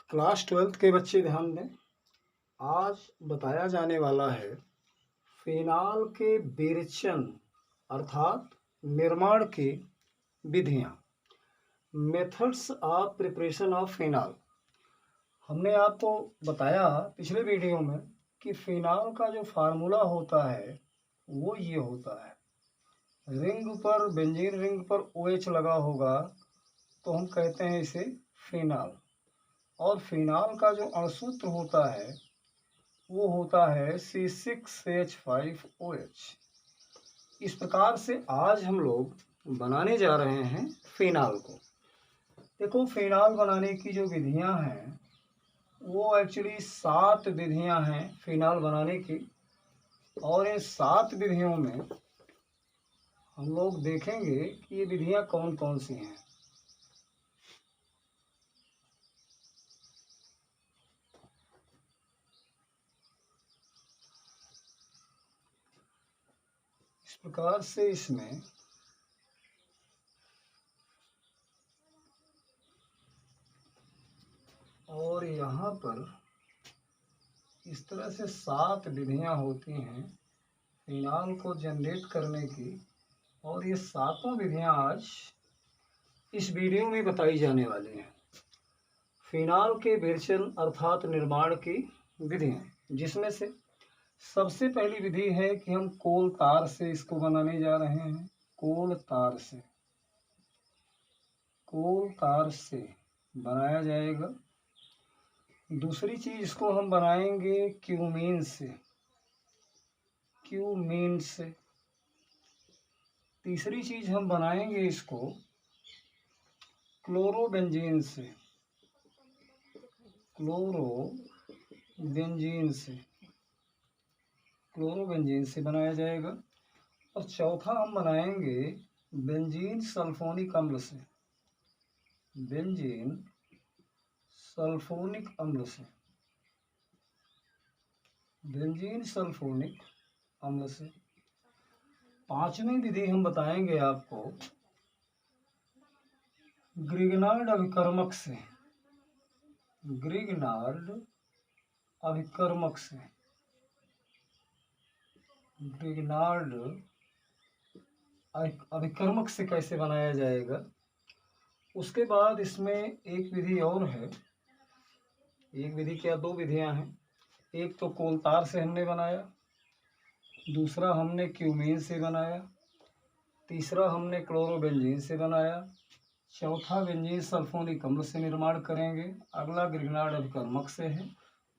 Class 12th के बच्चे ध्यान दें। आज बताया जाने वाला है फिनाल के विरेचन अर्थात निर्माण की विधियाँ। Methods of preparation of phenol. हमने आपको बताया पिछले वीडियो में कि फिनाल का जो फार्मूला होता है वो ये होता है, रिंग पर बेंजीन रिंग पर OH लगा होगा तो हम कहते हैं इसे फिनाल। और फिनाल का जो अणुसूत्र होता है वो होता है C6H5OH। इस प्रकार से आज हम लोग बनाने जा रहे हैं फिनाल को। देखो, फिनाल बनाने की जो विधियां हैं वो एक्चुअली 7 विधियां हैं फिनाल बनाने की, और इन 7 विधियों में हम लोग देखेंगे कि ये विधियां कौन कौन सी हैं। इस प्रकार से इसमें और यहाँ पर इस तरह से 7 विधियां होती हैं फिनाल को जनरेट करने की, और ये 7 विधियां आज इस वीडियो में बताई जाने वाली हैं। फिनाल के विरेचन अर्थात निर्माण की विधियां, जिसमें से सबसे पहली विधि है कि हम कोल तार से इसको बनाने जा रहे हैं। कोल तार से बनाया जाएगा। दूसरी चीज इसको हम बनाएंगे क्यूमीन से। तीसरी चीज हम बनाएंगे इसको क्लोरोबेंजीन से बनाया जाएगा। और चौथा हम बनाएंगे बेंजीन सल्फोनिक अम्ल से। पांचवी विधि हम बताएंगे आपको ग्रिग्नार्ड अभिकर्मक से। ग्रिग्नार्ड अभिकर्मक से कैसे बनाया जाएगा। उसके बाद इसमें एक विधि और है। एक विधि क्या, 2 विधियां हैं। एक तो कोल तार से हमने बनाया, दूसरा हमने क्यूमीन से बनाया, तीसरा हमने क्लोरोबेंजीन से बनाया, चौथा बेंजीन सल्फोनिक अम्ल से निर्माण करेंगे। अगला ग्रिग्नार्ड अभिकर्मक से है,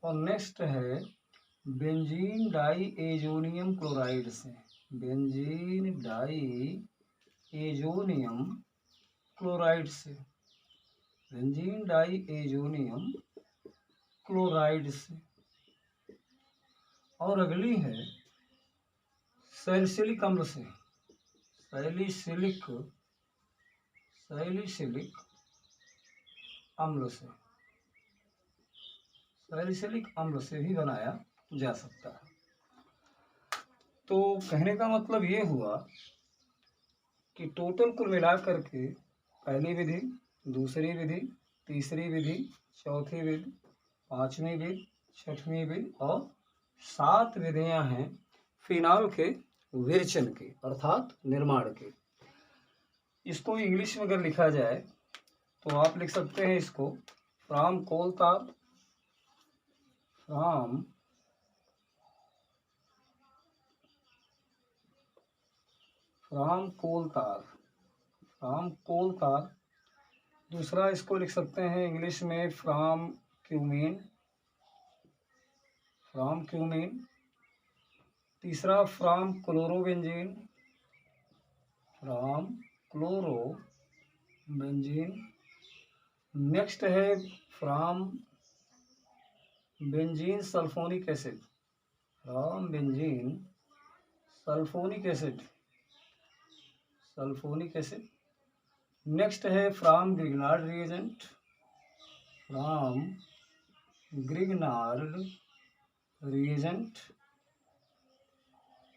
और नेक्स्ट है बेंजीन डाई एजोनियम क्लोराइड से। बेंजीन डाई एजोनियम क्लोराइड से। और अगली है सैलिसिलिक अम्ल से। सैलिसिलिक अम्ल से भी बनाया जा सकता है। तो कहने का मतलब ये हुआ कि टोटल कुल मिलाकर के पहली विधि, दूसरी विधि, तीसरी विधि, चौथी विधि, पांचवी विधि, छठवीं विधि और 7 विधियां हैं फिनाल के विरेचन की अर्थात निर्माण की। इसको इंग्लिश में अगर लिखा जाए तो आप लिख सकते हैं इसको फ्रॉम कोल तार दूसरा इसको लिख सकते हैं इंग्लिश में फ्रॉम क्यूमीन। तीसरा फ्रॉम क्लोरोबेंजीन। नेक्स्ट है from benzene sulphonic acid. Next है फ्रॉम ग्रिग्नार्ड रिएजेंट।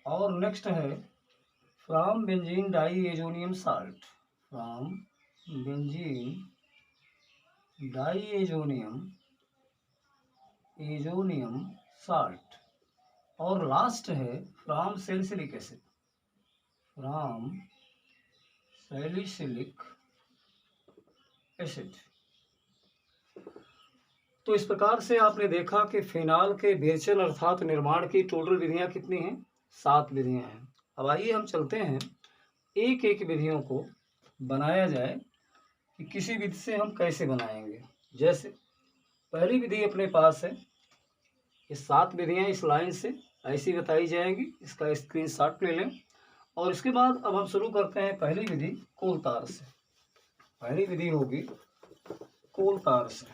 और नेक्स्ट है from benzene diazonium salt. Diazonium salt. और लास्ट है from salicylic acid, from salicylic acid. तो इस प्रकार से आपने देखा कि फिनाल के विरेचन अर्थात निर्माण की टोटल विधियां कितनी हैं? 7 विधियां हैं। अब आइए हम चलते हैं एक एक विधियों को बनाया जाए कि किसी विधि से हम कैसे बनाएंगे। जैसे पहली विधि अपने पास है, ये 7 विधियां इस लाइन से ऐसी बताई जाएंगी, इसका स्क्रीनशॉट ले लें। और इसके बाद अब हम शुरू करते हैं पहली विधि कोलतार से। पहली विधि होगी कोलतार से।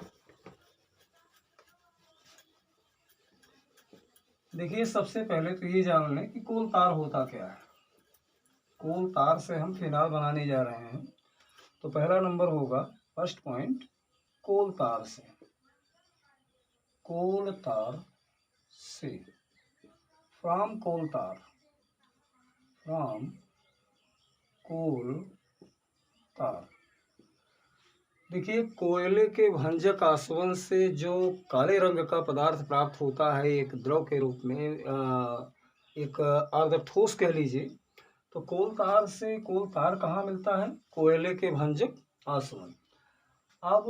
देखिए सबसे पहले तो ये जान लें कि कोलतार होता क्या है। कोलतार से हम फिनाल बनाने जा रहे हैं, तो पहला नंबर होगा, फर्स्ट पॉइंट, कोलतार से। कोलतार से, फ्रॉम कोलतार, फ्रॉम कोलतार। देखिए कोयले के भंजक आसवन से जो काले रंग का पदार्थ प्राप्त होता है एक द्रव के रूप में, एक अर्ध ठोस कह लीजिए, तो कोलतार से, कोलतार कहाँ मिलता है? कोयले के भंजक आसवन। अब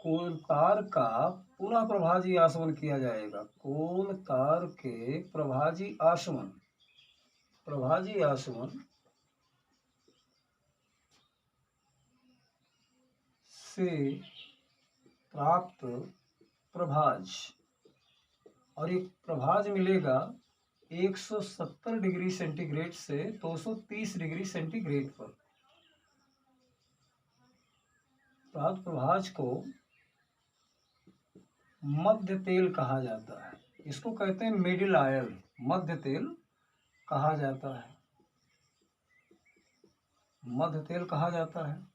कोलतार का पुनः प्रभाजी आसवन किया जाएगा। कोलतार के प्रभाजी आसवन, प्रभाजी आसवन से प्राप्त प्रभाज, और ये प्रभाज मिलेगा 170 डिग्री सेंटीग्रेड से 230 डिग्री सेंटीग्रेड पर। प्राप्त प्रभाज को मध्य तेल कहा जाता है। इसको कहते हैं मिडिल ऑयल, मध्य तेल कहा जाता है, मध्य तेल कहा जाता है।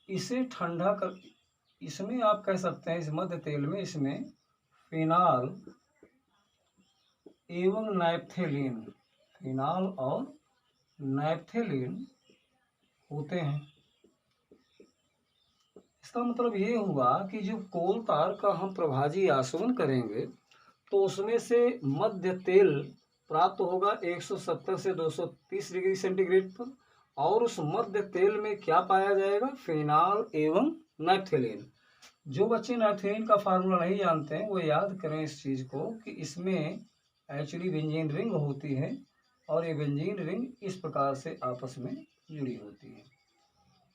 इसे ठंडा कर, इसमें आप कह सकते हैं, इस मध्य तेल में, इसमें फिनाल एवं नैप्थेलीन, फिनाल और नैप्थेलीन होते हैं। इसका मतलब ये हुआ कि जो कोलतार का हम प्रभाजी आसवन करेंगे तो उसमें से मध्य तेल प्राप्त होगा 170 से 230 डिग्री सेंटीग्रेड पर, और उस मध्य तेल में क्या पाया जाएगा? फिनाल एवं नैप्थेलीन। जो बच्चे नैप्थेलीन का फार्मूला नहीं जानते हैं वो याद करें इस चीज़ को कि इसमें एक्चुअली बेंजीन रिंग होती है, और ये बेंजीन रिंग इस प्रकार से आपस में जुड़ी होती है।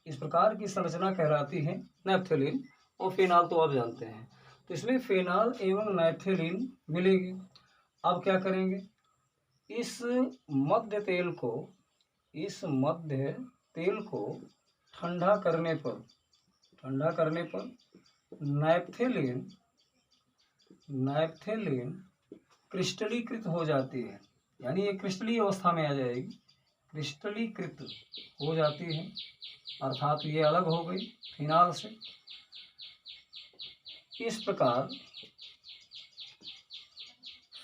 इस प्रकार की संरचना कहलाती है नैप्थेलीन, और फिनाल तो आप जानते हैं। तो इसमें फिनाल एवं नैप्थेलीन मिलेगी। अब क्या करेंगे? इस मध्य तेल को, इस मध्य तेल को ठंडा करने पर, ठंडा करने पर नैप्थेलीन, नैप्थेलीन क्रिस्टलीकृत हो जाती है, यानी ये क्रिस्टलीय अवस्था में आ जाएगी, क्रिस्टलीकृत हो जाती है, अर्थात ये अलग हो गई फिनाल से। इस प्रकार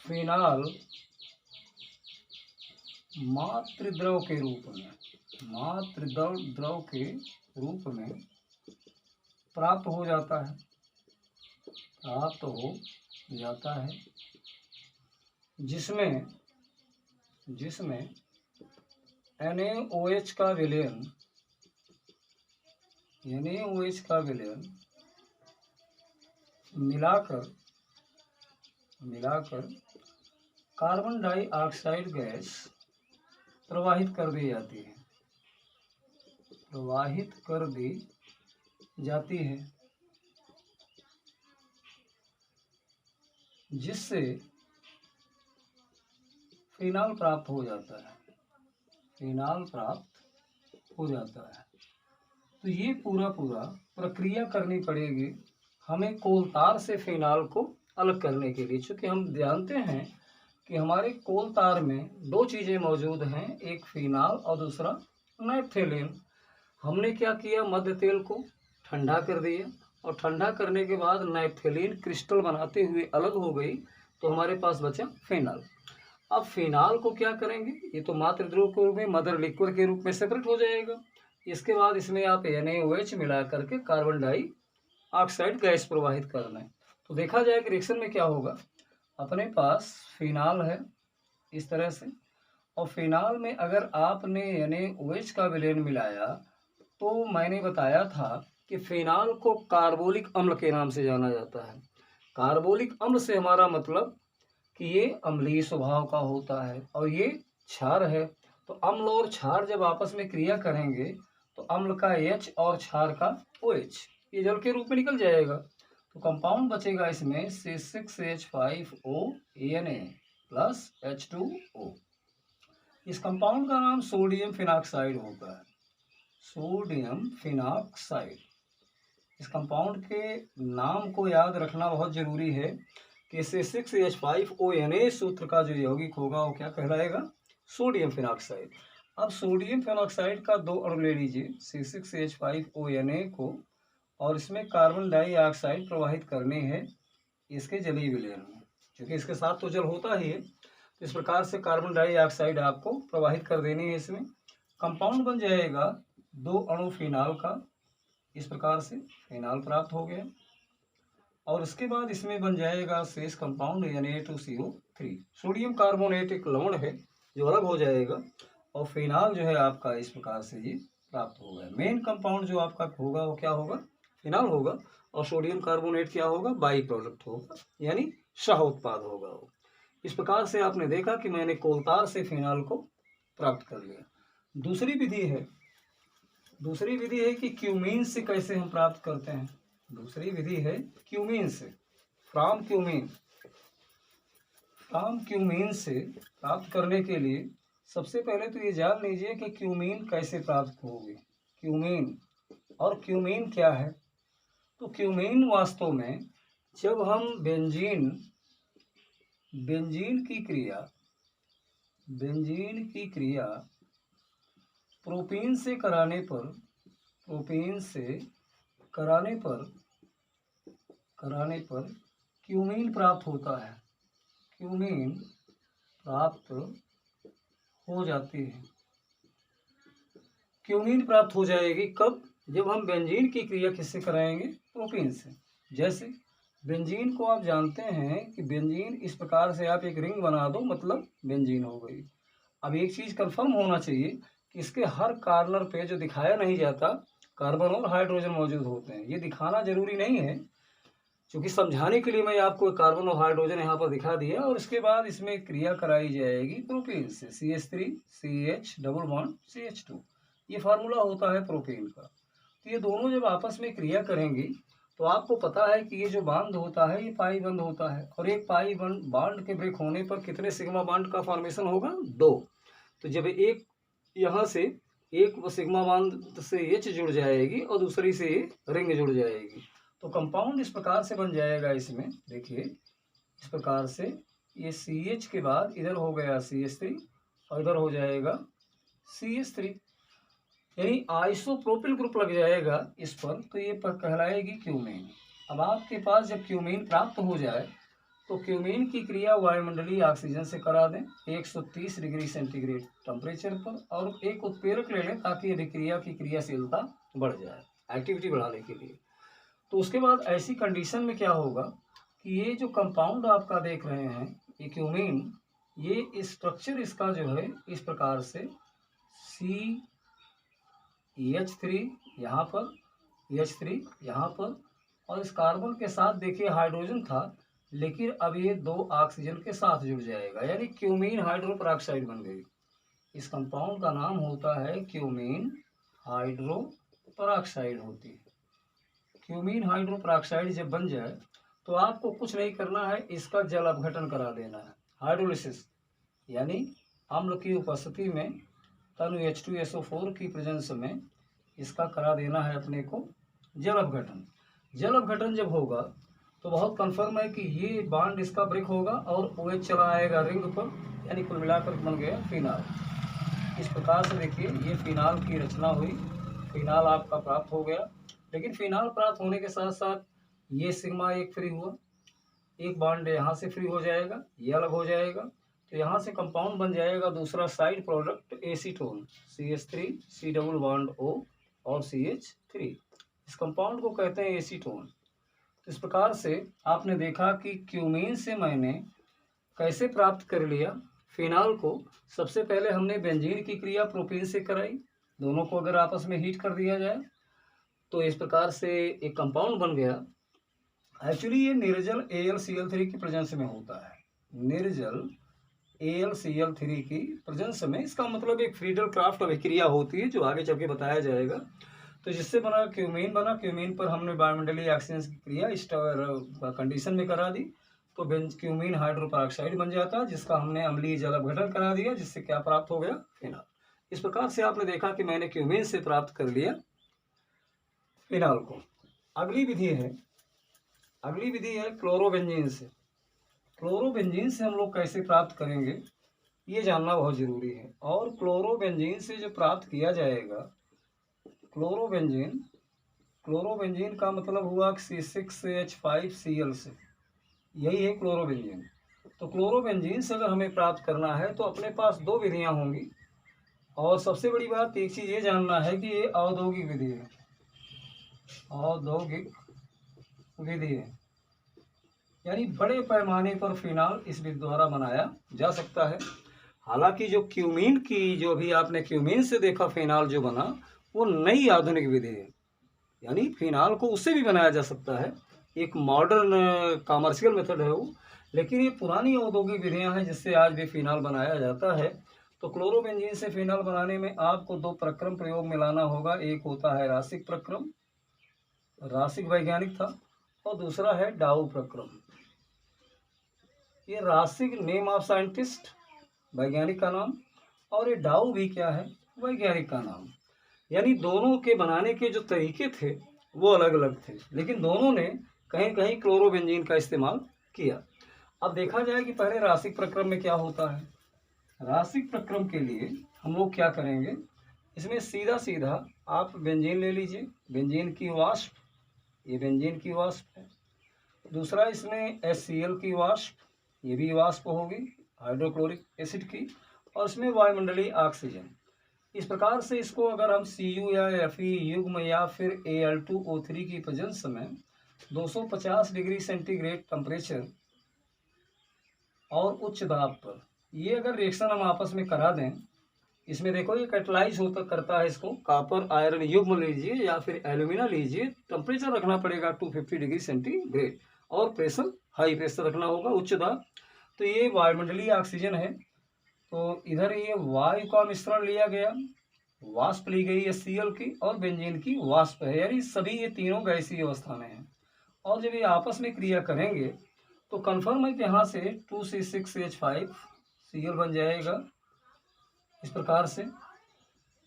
फिनाल मातृद्रव के रूप में, मातृद्रव के रूप में प्राप्त हो जाता है, प्राप्त हो जाता है, जिसमें जिसमें NaOH का विलयन, NaOH का विलयन मिलाकर कार्बन डाइऑक्साइड गैस प्रवाहित कर दी जाती है, प्रवाहित कर दी जाती है, जिससे फिनाल प्राप्त हो जाता है, फिनाल प्राप्त हो जाता है। तो ये पूरा प्रक्रिया करनी पड़ेगी हमें कोलतार से फिनाल को अलग करने के लिए, चूँकि हम जानते हैं कि हमारे कोलतार में 2 चीज़ें मौजूद हैं, एक फिनाल और दूसरा नैप्थेलीन। हमने क्या किया? मध्य तेल को ठंडा कर दिया, और ठंडा करने के बाद नैप्थेलीन क्रिस्टल बनाते हुए अलग हो गई, तो हमारे पास बचा फिनाल। अब फिनाल को क्या करेंगे? ये तो मातृद्रव के रूप में, मदर लिक्विड के रूप में सेपरेट हो जाएगा। इसके बाद इसमें आप NaOH मिला करके कार्बन डाइऑक्साइड गैस प्रवाहित करना है। तो देखा जाए कि रिएक्शन में क्या होगा, अपने पास फिनाल है इस तरह से, और फिनाल में अगर आपने यानी OH का विलेन मिलाया तो मैंने बताया था कि फिनाल को कार्बोलिक अम्ल के नाम से जाना जाता है। कार्बोलिक अम्ल से हमारा मतलब कि ये अम्लीय स्वभाव का होता है और ये क्षार है। तो अम्ल और क्षार जब आपस में क्रिया करेंगे तो अम्ल का H और क्षार का OH ये जल के रूप में निकल जाएगा। तो कंपाउंड बचेगा इसमें C6H5ONA प्लस H2O। इस कंपाउंड का नाम सोडियम फिनॉक्साइड होता है, सोडियम फिनॉक्साइड। इस कंपाउंड के नाम को याद रखना बहुत जरूरी है कि C6H5ONA सूत्र का जो यौगिक होगा वो क्या कहलाएगा, सोडियम फिनॉक्साइड। अब सोडियम फिनॉक्साइड का 2 अणु ले लीजिए C6H5ONA को, और इसमें कार्बन डाइऑक्साइड प्रवाहित करने हैं इसके जलीय विलयन में, क्योंकि इसके साथ तो जल होता ही है। तो इस प्रकार से कार्बन डाइऑक्साइड आपको प्रवाहित कर देनी है इसमें। कंपाउंड बन जाएगा 2 अणु फिनाल का, इस प्रकार से फिनाल प्राप्त हो गया। और इसके बाद इसमें बन जाएगा शेष कंपाउंड Na2CO3। सोडियम कार्बोनेट एक लवण है जो अलग हो जाएगा, और फिनाल जो है आपका इस प्रकार से ये प्राप्त होगा। मेन कंपाउंड जो आपका होगा वो क्या होगा, फिनाल होगा, और सोडियम कार्बोनेट क्या होगा, बाई प्रोडक्ट होगा, यानी सह उत्पाद होगा वो। इस प्रकार से आपने देखा कि मैंने कोलतार से फिनाल को प्राप्त कर लिया। दूसरी विधि है कि क्यूमीन से कैसे हम प्राप्त करते हैं। दूसरी विधि है क्यूमीन से, फ्रॉम क्यूमीन से प्राप्त करने के लिए सबसे पहले तो ये जान लीजिए कि क्यूमीन कैसे प्राप्त होगी। क्यूमीन क्या है, तो क्यूमीन वास्तव में जब हम बेंजीन की क्रिया प्रोपीन से कराने पर क्यूमीन प्राप्त होता है, क्यूमीन प्राप्त हो जाती है। क्यूमीन प्राप्त हो जाएगी कब, जब हम बेंजीन की क्रिया किससे कराएंगे, प्रोपीन से। जैसे बेंजीन को आप जानते हैं कि बेंजीन इस प्रकार से आप एक रिंग बना दो, मतलब बेंजीन हो गई। अब एक चीज़ कंफर्म होना चाहिए कि इसके हर कॉर्नर पे जो दिखाया नहीं जाता कार्बन और हाइड्रोजन मौजूद होते हैं। ये दिखाना जरूरी नहीं है, क्योंकि समझाने के लिए मैं आपको कार्बन और हाइड्रोजन यहाँ पर दिखा दिया, और इसके बाद इसमें क्रिया कराई जाएगी प्रोपीन से, CH3 CH double bond CH2। ये फार्मूला होता है प्रोपीन का। तो ये दोनों जब आपस में क्रिया करेंगी तो आपको पता है कि ये जो बांध होता है ये पाई बंध होता है, और एक पाई बांड के ब्रेक होने पर कितने सिग्मा बांड का फॉर्मेशन होगा, 2। तो जब एक यहाँ से एक सिग्मा बांड से H जुड़ जाएगी और दूसरी से रिंग जुड़ जाएगी, तो कंपाउंड इस प्रकार से बन जाएगा। इसमें देखिए इस प्रकार से ये CH के बाद इधर हो गया CH3 और इधर हो जाएगा CH3, यानी आइसोप्रोपिल ग्रुप लग जाएगा इस पर, तो ये कहलाएगी क्यूमीन। अब आपके पास जब क्यूमीन प्राप्त हो जाए तो क्यूमीन की क्रिया वायुमंडलीय ऑक्सीजन से करा दें 130 डिग्री सेंटीग्रेड टेम्परेचर पर, और एक उत्प्रेरक ले लें ताकि अभिक्रिया की क्रियाशीलता बढ़ जाए, एक्टिविटी बढ़ाने के लिए। तो उसके बाद ऐसी कंडीशन में क्या होगा कि ये जो कंपाउंड आपका देख रहे हैं ये क्यूमीन, ये स्ट्रक्चर इसका जो है इस प्रकार से CH3 यहाँ पर, H3 यहाँ पर, और इस कार्बन के साथ देखिए हाइड्रोजन था, लेकिन अब ये 2 ऑक्सीजन के साथ जुड़ जाएगा, यानी क्यूमीन हाइड्रोपरऑक्साइड बन गई। इस कंपाउंड का नाम होता है क्यूमीन हाइड्रोपरऑक्साइड होती है। क्यूमीन हाइड्रोपरऑक्साइड जब बन जाए तो आपको कुछ नहीं करना है, इसका जल अपघटन करा देना है, हाइड्रोलिसिस, यानी अम्ल की उपस्थिति में तनु H2SO4 की प्रेजेंस में इसका करा देना है अपने को जल अपघटन। जल अपघटन जब होगा तो बहुत कंफर्म है कि ये बांड इसका ब्रेक होगा और OH चला आएगा रिंग पर, यानी कुल मिलाकर बन गया फिनाल। इस प्रकार से देखिए ये फिनाल की रचना हुई, फिनाल आपका प्राप्त हो गया। लेकिन फिनाल प्राप्त होने के साथ साथ ये सिग्मा एक फ्री हुआ, एक बॉन्ड यहाँ से फ्री हो जाएगा, ये अलग हो जाएगा, तो यहाँ से कंपाउंड बन जाएगा दूसरा side product acetone, CH3 C double bond O और CH3। इस कंपाउंड को कहते हैं एसीटोन। इस प्रकार से आपने देखा कि क्यूमीन से मैंने कैसे प्राप्त कर लिया फिनाल को। सबसे पहले हमने बेंजीन की क्रिया प्रोपीन से कराई, दोनों को अगर आपस में हीट कर दिया जाए तो इस प्रकार से एक कंपाउंड बन गया। एक्चुअली ये निर्जल AlCl3 की प्रेजेंस में होता है, निर्जल AlCl3 की प्रेजेंस में। इसका मतलब एक फ्रीडल क्राफ्ट अभिक्रिया होती है जो आगे चल के बताया जाएगा। तो जिससे बना क्यूमीन पर हमने वायुमंडलीय ऑक्सीजन की क्रिया इस कंडीशन में करा दी तो क्यूमीन हाइड्रोपेरोक्साइड बन जाता है, जिसका हमने अम्लीय जल अपघटन करा दिया, जिससे क्या प्राप्त हो गया, फिनाल। इस प्रकार से आपने देखा कि मैंने क्यूमीन से प्राप्त कर लिया फिनाल को। अगली विधि है क्लोरोबेंजीन से। क्लोरोबेंजीन से हम लोग कैसे प्राप्त करेंगे ये जानना बहुत जरूरी है। और क्लोरोबेंजीन से जो प्राप्त किया जाएगा, क्लोरोबेंजीन का मतलब हुआ C6H5Cl से, यही है क्लोरोबेंजीन। तो क्लोरोबेंजीन से अगर हमें प्राप्त करना है तो अपने पास दो विधियां होंगी। और सबसे बड़ी बात एक चीज़ ये जानना है कि ये औद्योगिक विधि है, औद्योगिक विधि है, यानी बड़े पैमाने पर फिनाल इस विधि द्वारा बनाया जा सकता है। हालांकि जो क्यूमीन की, जो भी आपने क्यूमीन से देखा फिनाल जो बना, वो नई आधुनिक विधि है, यानी फिनाल को उससे भी बनाया जा सकता है, एक मॉडर्न कॉमर्शियल मेथड है वो। लेकिन ये पुरानी औद्योगिक विधियां हैं जिससे आज भी फिनाल बनाया जाता है। तो क्लोरोबेंजीन से फिनाल बनाने में आपको दो प्रक्रम प्रयोग में लाना होगा। एक होता है रासिक प्रक्रम, रासिक वैज्ञानिक था, और दूसरा है डाउ प्रक्रम। ये रासिक नेम ऑफ साइंटिस्ट, वैज्ञानिक का नाम, और ये डाउ भी क्या है, वैज्ञानिक का नाम। यानी दोनों के बनाने के जो तरीके थे वो अलग अलग थे, लेकिन दोनों ने कहीं कहीं क्लोरोबेंजीन का इस्तेमाल किया। अब देखा जाए कि पहले रासिक प्रक्रम में क्या होता है। रासिक प्रक्रम के लिए हम लोग क्या करेंगे, इसमें सीधा सीधा आप बेंजीन ले लीजिए, बेंजीन की वाष्प, ये बेंजीन की वाष्प है। दूसरा इसमें HCl की वाष्प, ये भी वाष्प होगी हाइड्रोक्लोरिक एसिड की, और इसमें वायुमंडलीय ऑक्सीजन। इस प्रकार से इसको अगर हम Cu या Fe युग्म या फिर Al2O3 की प्रेजेंस में 250 डिग्री सेंटीग्रेड टेम्परेचर और उच्च दाब पर ये अगर रिएक्शन हम आपस में करा दें, इसमें देखो ये कैटलाइज होता करता है इसको। कॉपर आयरन युग्म लीजिए या फिर एल्यूमिना लीजिए, टेम्परेचर रखना पड़ेगा 250 डिग्री सेंटीग्रेड, और प्रेशर हाई प्रेशर रखना होगा, उच्च दाब। तो ये वायुमंडलीय ऑक्सीजन है, तो इधर ये वायु का मिश्रण लिया गया, वाष्प ली गई HCl की, और बेंजीन की वाष्प है, यानी सभी ये तीनों गैसीय अवस्था में हैं। और जब ये आपस में क्रिया करेंगे तो कन्फर्म है कि यहाँ से 2C6H5Cl बन जाएगा इस प्रकार से,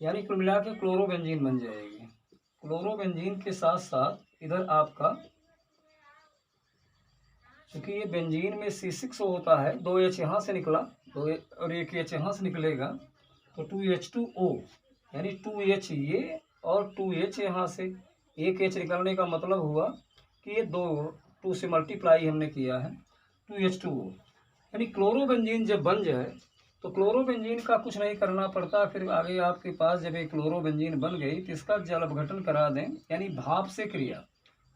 यानी कुल मिला के क्लोरोबेंजीन बन जाएगी। क्लोरोबेंजीन के साथ साथ इधर आपका, क्योंकि ये बेंजीन में C6 होता है, 2H यहाँ से निकला, और एक H यहाँ से निकलेगा, तो 2H2O, यानी 2H ये और 2H यहाँ से, एक H निकलने का मतलब हुआ कि ये 2 से मल्टीप्लाई हमने किया है, 2H2O। यानी क्लोरोबेंजीन जब बन जाए तो क्लोरोबेंजीन का कुछ नहीं करना पड़ता। फिर आगे आपके पास जब एक क्लोरोबेंजीन बन गई तो इसका जल अपघटन करा दें, यानी भाप से क्रिया।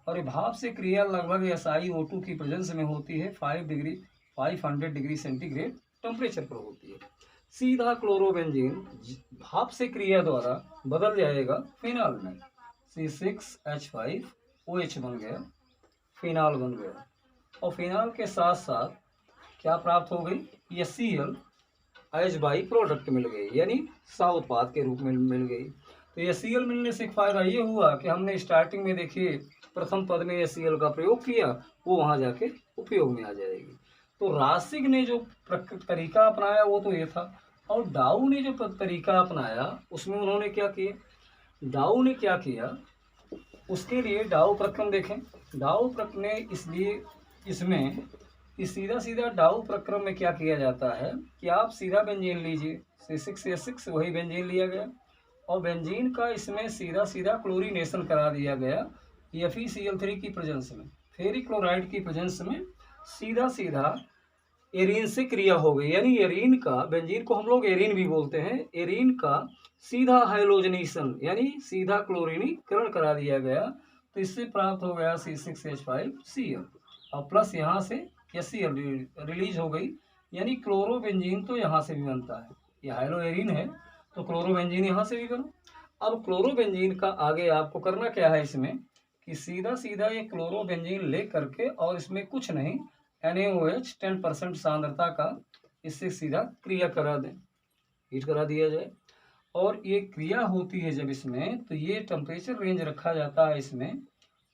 और ये भाप से क्रिया लगभग SiO2 की प्रेजेंस में होती है, 500 डिग्री सेंटीग्रेड टेम्परेचर पर होती है। सीधा क्लोरोबेंजीन भाप से क्रिया द्वारा बदल जाएगा फिनाल में, C6H5OH बन गया, फिनाल बन गया। और फिनाल के साथ साथ क्या प्राप्त हो गई, HCl एज बाई प्रोडक्ट मिल गई, यानी सह उत्पाद के रूप में मिल गई। तो HCl मिलने से एक फायदा ये हुआ कि हमने स्टार्टिंग में देखिए प्रथम पद में HCl का प्रयोग किया, वो वहाँ जाके उपयोग में आ जाएगी। तो रासिक ने जो तरीका अपनाया वो तो ये था, और डाउ ने जो तरीका अपनाया उसमें उन्होंने क्या किया, डाउ ने क्या किया, उसके लिए डाउ प्रक्रम देखें। डाउ प्रक्रम ने इसलिए इसमें इस सीधा सीधा डाउ प्रक्रम में क्या किया जाता है कि आप सीधा बेंजीन लीजिए, C6H6 वही बेंजीन लिया गया, और बेंजीन का इसमें सीधा सीधा क्लोरीनेशन करा दिया गया FeCl3 की प्रेजेंस में, फेरिक क्लोराइड की प्रेजेंस में सीधा सीधा एरीन से क्रिया हो गई। यानी एरीन का, बेंजीन को हम लोग एरीन भी बोलते हैं, एरीन का सीधा हाइलोजनेशन यानी सीधा क्लोरीनीकरण करा दिया गया। तो इससे प्राप्त हो गया C6H5Cl और प्लस यहाँ से HCl रिलीज हो गई, यानी क्लोरोबेंजीन तो यहाँ से भी बनता है। ये हाइड्रोएरिन है तो क्लोरोबेंजीन यहाँ से भी बना। अब क्लोरोबेंजीन का आगे आपको करना क्या है इसमें कि सीधा सीधा ये क्लोरोबेंजीन ले करके और इसमें कुछ नहीं NaOH 10% सांद्रता का इससे सीधा क्रिया करा दें, हीट करा दिया जाए। और ये क्रिया होती है जब इसमें, तो ये टेम्परेचर रेंज रखा जाता है इसमें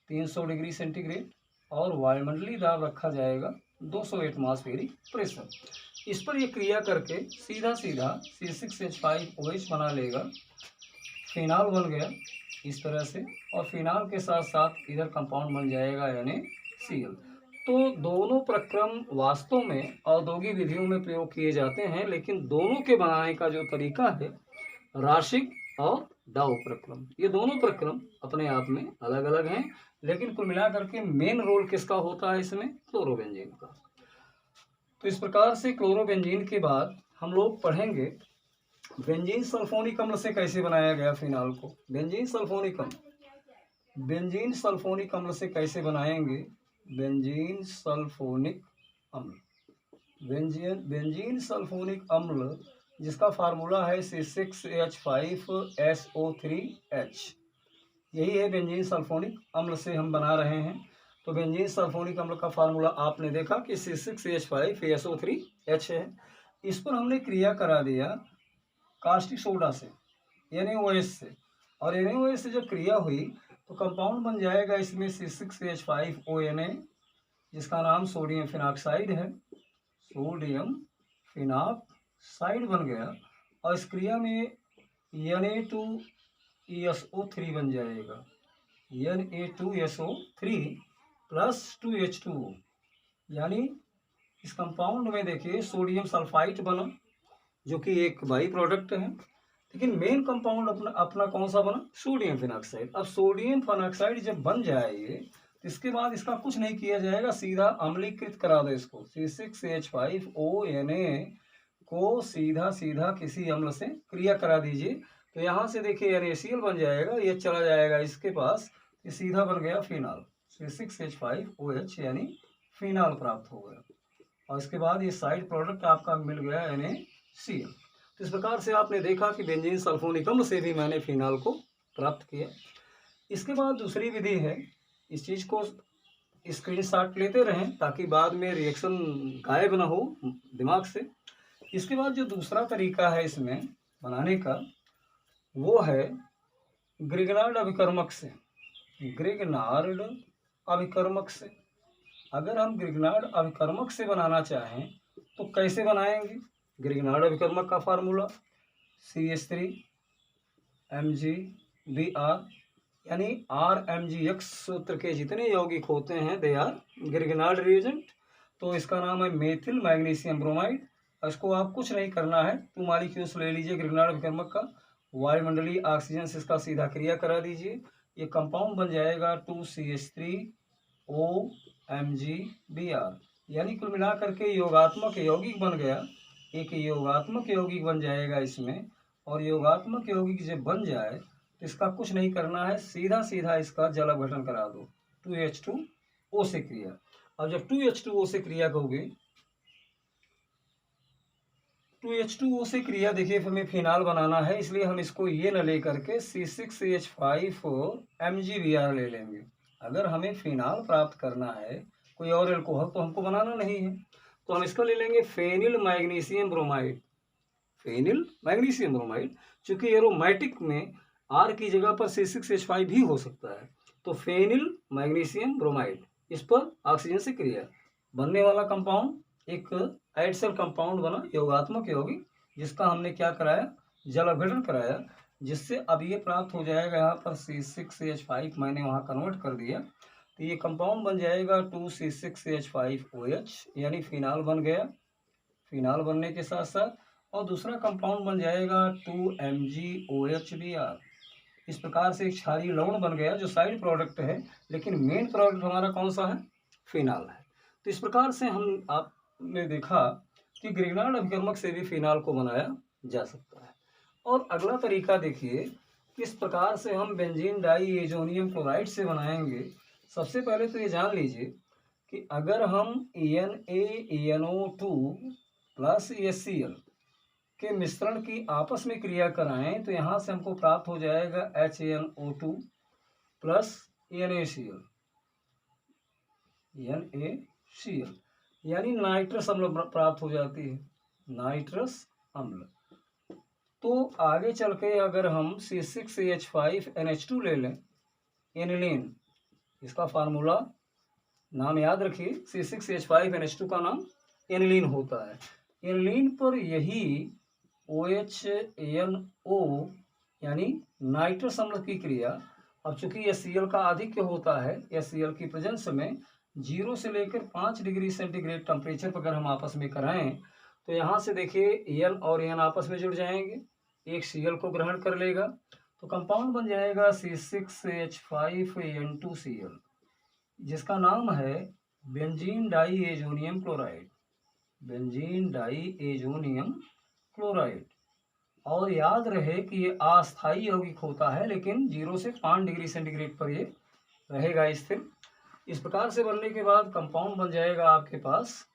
300 डिग्री सेंटीग्रेड और वायुमंडलीय दाब रखा जाएगा 200 एटमॉस्फेरिक प्रेशर। इस पर ये क्रिया करके सीधा सीधा C6H5OH बना लेगा, फिनाल बन गया इस तरह से, और फिनाल के साथ साथ इधर कंपाउंड बन जाएगा NaCl। तो दोनों प्रक्रम वास्तव में औद्योगिक विधियों में प्रयोग किए जाते हैं, लेकिन दोनों के बनाने का जो तरीका है राशिक और डाउ प्रक्रम, ये दोनों प्रक्रम अपने आप में अलग अलग हैं, लेकिन कुल मिलाकर के मेन रोल किसका होता है इसमें? क्लोरोबेंजीन का। तो इस प्रकार से क्लोरोबेंजीन के बाद हम लोग पढ़ेंगे बेंजीन सल्फोनिक अम्ल से कैसे बनाया गया फिनाल को। बेंजीन सल्फोनिक अम्ल से कैसे बनाएंगे? बेंजीन सल्फोनिक अम्ल जिसका फार्मूला है C6H5SO3H, यही है बेंजीन सल्फोनिक अम्ल से हम बना रहे हैं। तो बेंजीन सल्फोनिक अम्ल का फार्मूला आपने देखा कि C6H5SO3H है। इस पर हमने क्रिया करा दिया कास्टिक सोडा से, NaOH से, और NaOH से जब क्रिया हुई तो कंपाउंड बन जाएगा इसमें C6H5ONa, जिसका नाम सोडियम फिनॉक्साइड है। सोडियम फिनॉक्साइड बन गया और इस क्रिया में Na2SO3 बन जाएगा, Na2SO3 प्लस 2H2O, यानी इस कंपाउंड में देखिए सोडियम सल्फाइड बना जो कि एक बाई प्रोडक्ट है, लेकिन मेन कंपाउंड अपना कौन सा बना? Sodium phenoxide. अब सोडियम फिनॉक्साइड जब बन जाए तो इसके बाद इसका कुछ नहीं किया जाएगा, सीधा अम्लीकृत करा दो इसको। C6H5ONa को सीधा सीधा किसी अम्ल से क्रिया करा दीजिए, तो यहाँ से देखिए NaCl बन जाएगा, ये चला जाएगा इसके पास, ये सीधा बन गया फिनाल। C6H5OH यानी फिनाल प्राप्त हो गया, और इसके बाद ये साइड प्रोडक्ट आपका मिल गया NaCl। तो इस प्रकार से आपने देखा कि बेंजीन सल्फोनिक अम्ल से भी मैंने फिनाल को प्राप्त किया। इसके बाद दूसरी विधि है, इस चीज़ को स्क्रीनशॉट लेते रहें ताकि बाद में रिएक्शन गायब ना हो दिमाग से। इसके बाद जो दूसरा तरीका है इसमें बनाने का वो है ग्रिग्नार्ड अभिकर्मक से। ग्रिग्नार्ड अभिकर्मक से अगर हम ग्रिग्नार्ड अभिकर्मक से बनाना चाहें तो कैसे बनाएंगे? ग्रिग्नार्ड अभिकर्मक का फार्मूला CH3MgBr, यानी RMgX सूत्र के जितने यौगिक होते हैं दे आर ग्रिग्नार्ड रिएजेंट। तो इसका नाम है मेथिल मैग्नीशियम ब्रोमाइड। इसको आप कुछ नहीं करना है, 2 मॉलिक्यूल्स ले लीजिए ग्रिग्नार्ड अभिकर्मक का, वायुमंडलीय ऑक्सीजन से इसका सीधा क्रिया करा दीजिए, ये कंपाउंड बन जाएगा 2CH3OMgBr, यानी कुल मिला करके योगात्मक यौगिक बन गया, एक योगात्मक यौगिक बन जाएगा इसमें। और योगात्मक यौगिक जब बन जाए तो इसका कुछ नहीं करना है, सीधा सीधा इसका जल अपघटन करा दो 2H2O से क्रिया। अब जब 2H2O से क्रिया करोगे, 2H2O से क्रिया देखिए हमें फिनाल बनाना है, इसलिए हम इसको ये न ले करके C6H5MgBr ले लेंगे। अगर हमें फिनाल प्राप्त करना है कोई और एल्कोहल तो हमको बनाना नहीं है, तो हम इसका ले लेंगे phenyl magnesium bromide. Phenyl magnesium bromide, चूंकि एरोमेटिक में R की जगह पर C6H5 भी हो सकता है, तो फेनिल मैग्नीशियम ब्रोमाइड, इस पर ऑक्सीजन से क्रिया बनने वाला कंपाउंड एक एडसेल कंपाउंड बना, योगात्मक यौगिक, जिसका हमने क्या कराया? जल अपघटन कराया, जिससे अब ये प्राप्त हो जाएगा यहाँ पर C6H5 मैंने वहाँ कन्वर्ट कर दिया, तो ये कंपाउंड बन जाएगा 2C6H5OH, यानी फिनाल बन गया। फिनाल बनने के साथ साथ और दूसरा कंपाउंड बन जाएगा 2MgOHBr। इस प्रकार से एक क्षारीय लवण बन गया जो साइड प्रोडक्ट है, लेकिन मेन प्रोडक्ट हमारा कौन सा है? फिनाल है। तो इस प्रकार से हम आपने देखा कि ग्रिग्नार्ड अभिकर्मक से भी फिनाल को बनाया जा सकता है। और अगला तरीका देखिए किस प्रकार से हम बेंजीन डाई एजोनियम क्लोराइड से बनाएंगे। सबसे पहले तो ये जान लीजिए कि अगर हम NaNO2 प्लस HCl के मिश्रण की आपस में क्रिया कराएं तो यहाँ से हमको प्राप्त हो जाएगा HNO2 प्लस NaCl यानी नाइट्रस अम्ल प्राप्त हो जाती है, नाइट्रस अम्ल। तो आगे चल के अगर हम C6H5NH2 ले लें, एनिलीन, इसका फार्मूला नाम याद रखिए, C6H5NH2 का नाम एनिलीन होता है। एनिलीन पर यही OHNO यानी नाइट्रस अम्ल की क्रिया, अब चूंकि HCl का आधिक्य होता है, HCl की प्रेजेंस में 0 से लेकर 5 डिग्री सेंटीग्रेड टेम्परेचर पर अगर हम आपस में कराएं तो यहाँ से देखिए N और N आपस में जुड़ जाएंगे, एक Cl को ग्रहण कर लेगा तो कंपाउंड बन जाएगा C6H5N2Cl, जिसका नाम है benzene diazonium chloride, benzene diazonium chloride. और याद रहे कि ये अस्थायी यौगिक होता है, लेकिन 0 से 5 डिग्री सेंटीग्रेड पर ये रहेगा स्थिर। इस प्रकार से बनने के बाद कंपाउंड बन जाएगा आपके पास,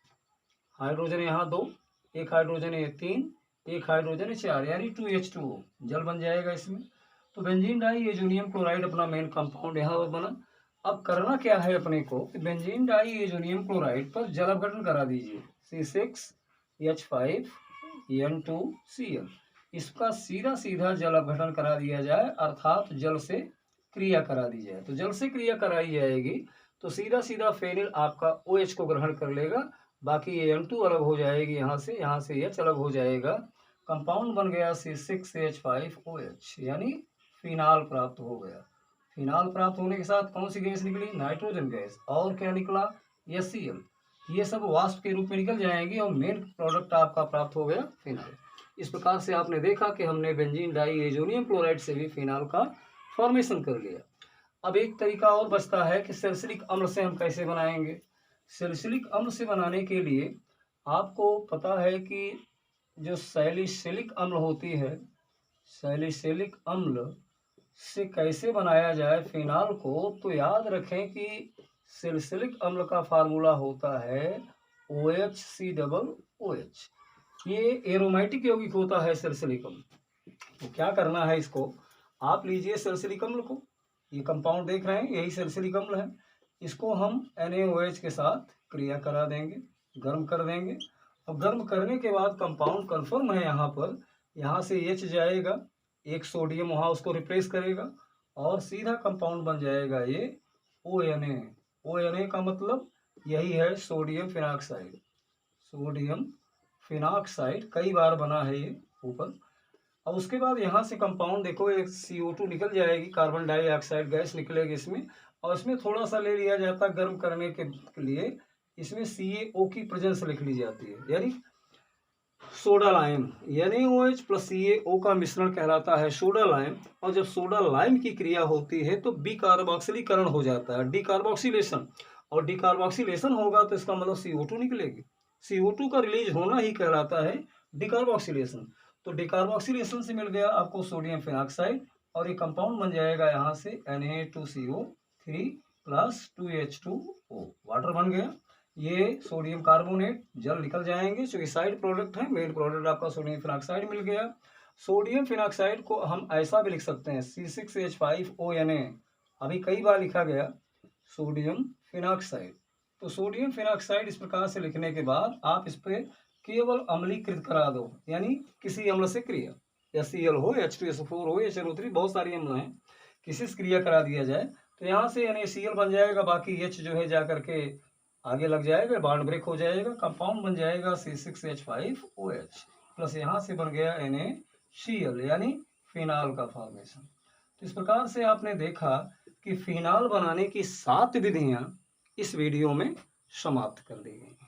हाइड्रोजन यहाँ 2, एक हाइड्रोजन ये 3, एक हाइड्रोजन 4 यानी 2H2O, जल बन जाएगा इसमें। तो बेंजीन डाई एजोनियम क्लोराइड अपना मेन कंपाउंड यहाँ पर बना। अब करना क्या है अपने को, बेंजीन डाई एजोनियम क्लोराइड पर जल अपघटन करा दीजिए, C6H5N2Cl, इसका सीधा सीधा जल अपघटन करा दिया जाए, अर्थात जल से क्रिया करा दी जाए। तो जल से क्रिया कराई जाएगी तो सीधा सीधा फेनिल आपका OH को ग्रहण कर लेगा, बाकी ये N2 अलग हो जाएगी, यहाँ से H अलग हो जाएगा, कंपाउंड बन गया C6H5OH यानी फिनाल प्राप्त हो गया। फिनाल प्राप्त होने के साथ कौन सी गैस निकली, नाइट्रोजन गैस, और क्या निकला, HCl। ये सब वाष्प के रूप में निकल जाएंगी और मेन प्रोडक्ट आपका प्राप्त हो गया फिनाल। इस प्रकार से आपने देखा कि हमने बेंजीन डाई एजोनियम क्लोराइड से भी फिनाल का फॉर्मेशन कर लिया। अब एक तरीका और बचता है कि सैलिसिलिक अम्ल से हम कैसे बनाएंगे। सैलिसिलिक अम्ल से बनाने के लिए आपको पता है कि जो सैलिसिलिक अम्ल होती है, सैलिसिलिक अम्ल से कैसे बनाया जाए फिनाल को, तो याद रखें कि सैलिसिलिक अम्ल का फार्मूला होता है OHC-OH। ये एरोमेटिक यौगिक होता है सैलिसिलिक अम्ल। तो क्या करना है, इसको आप लीजिए सैलिसिलिक अम्ल को, ये कंपाउंड देख रहे हैं यही सैलिसिलिक अम्ल है, इसको हम NaOH के साथ क्रिया करा देंगे, गर्म कर देंगे। अब गर्म करने के बाद कंपाउंड कन्फर्म है यहाँ पर, यहाँ से H जाएगा, एक सोडियम वहाँ उसको रिप्लेस करेगा और सीधा कंपाउंड बन जाएगा ये ONA। ONA का मतलब यही है सोडियम फिनाक्साइड, सोडियम फिनाक्साइड कई बार बना है ये ऊपर। अब उसके बाद यहाँ से कंपाउंड देखो, एक CO2 निकल जाएगी, कार्बन डाइऑक्साइड गैस निकलेगी इसमें, और इसमें थोड़ा सा ले लिया जाता है गर्म करने के लिए, इसमें CaO की प्रेजेंस लिख ली जाती है, यानी soda lime, NaOH plus CaO का मिश्रण कहलाता है सोडा लाइम। और जब सोडा लाइम की क्रिया होती है तो बिकार्बोक्सिलीकरण हो जाता है, डिकार्बोक्सिलेशन, और डिकार्बोक्सिलेशन होगा तो इसका मतलब CO2 निकलेगी, CO2 का रिलीज होना ही कहलाता है डिकार्बोक्सिलेशन। तो डिकार्बोक्सिलेशन से मिल गया आपको सोडियम फिनाक्साइड और ये कंपाउंड बन जाएगा यहाँ से Na2CO3 प्लस 2H2O, वाटर बन गया। ये सोडियम कार्बोनेट, जल निकल जाएंगे, क्योंकि साइड प्रोडक्ट है, मेन प्रोडक्ट आपका सोडियम फिनाक्साइड मिल गया। सोडियम फिनाक्साइड को हम ऐसा भी लिख सकते हैं C6H5ONA, अभी कई बार लिखा गया सोडियम फिनाक्साइड। तो सोडियम फिनाक्साइड इस प्रकार से लिखने के बाद आप इस पर केवल अम्लीकृत करा दो, यानी किसी अम्ल से क्रिया, HCl हो, H2SO4 हो, HNO3, बहुत सारी अम्ल हैं, किसी से क्रिया करा दिया जाए तो यहाँ से NaCl बन जाएगा, बाकी H जो है जा करके आगे लग जाएगा, बॉन्ड ब्रेक हो जाएगा, कंपाउंड बन जाएगा C6H5OH प्लस यहाँ से बन गया NaCl यानी फिनाल का फॉर्मेशन। तो इस प्रकार से आपने देखा कि फिनाल बनाने की 7 विधियाँ इस वीडियो में समाप्त कर दी गई।